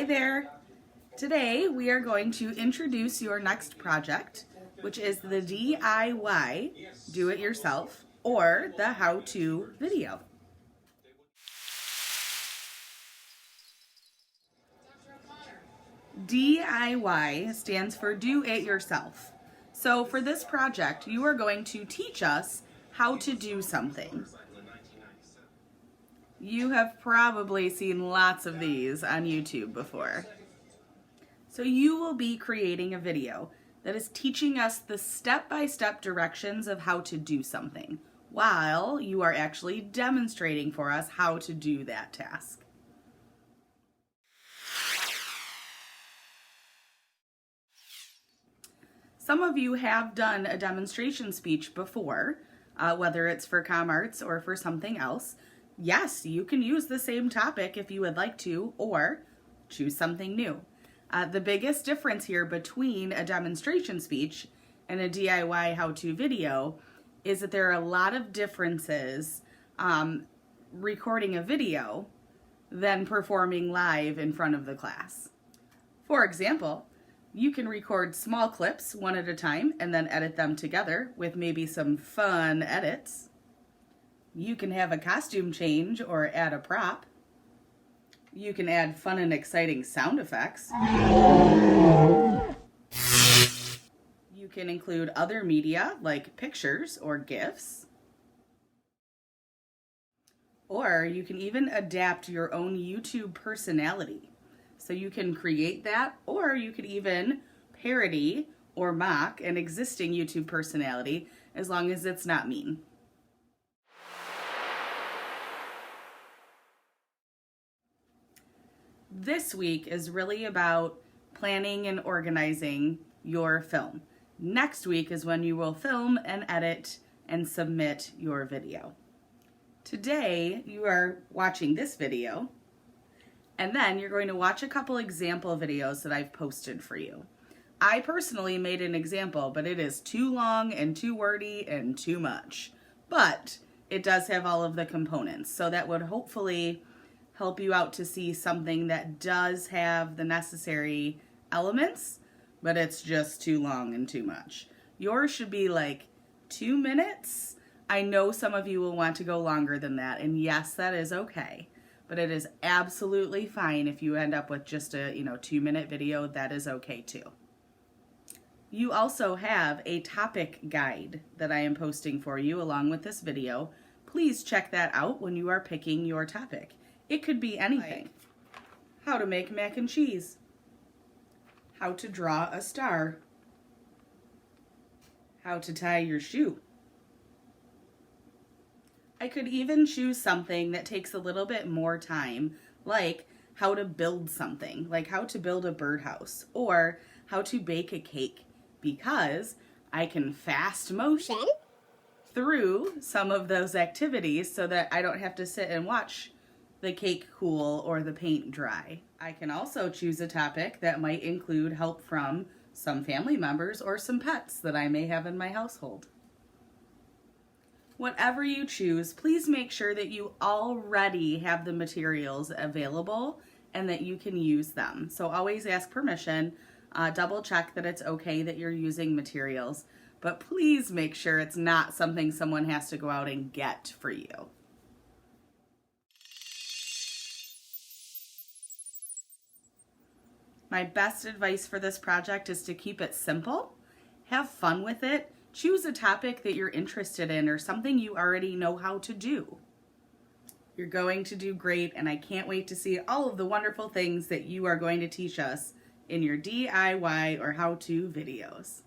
Hi there. Today we are going to introduce your next project, which is the DIY, do it yourself, or the how-to video. DIY stands for do it yourself. So for this project, you are going to teach us how to do something. You have probably seen lots of these on YouTube before. So you will be creating a video that is teaching us the step-by-step directions of how to do something, while you are actually demonstrating for us how to do that task. Some of you have done a demonstration speech before, whether it's for ComArts or for something else. Yes, you can use the same topic if you would like to, or choose something new. The biggest difference here between a demonstration speech and a DIY how-to video is that there are a lot of differences recording a video than performing live in front of the class. For example, you can record small clips one at a time and then edit them together with maybe some fun edits. You can have a costume change or add a prop. You can add fun and exciting sound effects. You can include other media like pictures or GIFs. Or you can even adapt your own YouTube personality. So you can create that, or you could even parody or mock an existing YouTube personality as long as it's not mean. This week is really about planning and organizing your film. Next week is when you will film and edit and submit your video. Today, you are watching this video, and then you're going to watch a couple example videos that I've posted for you. I personally made an example, but it is too long and too wordy and too much. But it does have all of the components, so that would hopefully help you out to see something that does have the necessary elements, but it's just too long and too much. Yours should be like 2 minutes. I know some of you will want to go longer than that, and yes, that is okay. But it is absolutely fine if you end up with just a 2-minute video. That is okay too. You also have a topic guide that I am posting for you along with this video. Please check that out when you are picking your topic. It could be anything. How to make mac and cheese. How to draw a star. How to tie your shoe. I could even choose something that takes a little bit more time, like how to build something, like how to build a birdhouse, or how to bake a cake, because I can fast motion through some of those activities so that I don't have to sit and watch the cake cool or the paint dry. I can also choose a topic that might include help from some family members or some pets that I may have in my household. Whatever you choose, please make sure that you already have the materials available and that you can use them. So always ask permission, double check that it's okay that you're using materials, but please make sure it's not something someone has to go out and get for you. My best advice for this project is to keep it simple, have fun with it, choose a topic that you're interested in or something you already know how to do. You're going to do great, and I can't wait to see all of the wonderful things that you are going to teach us in your DIY or how-to videos.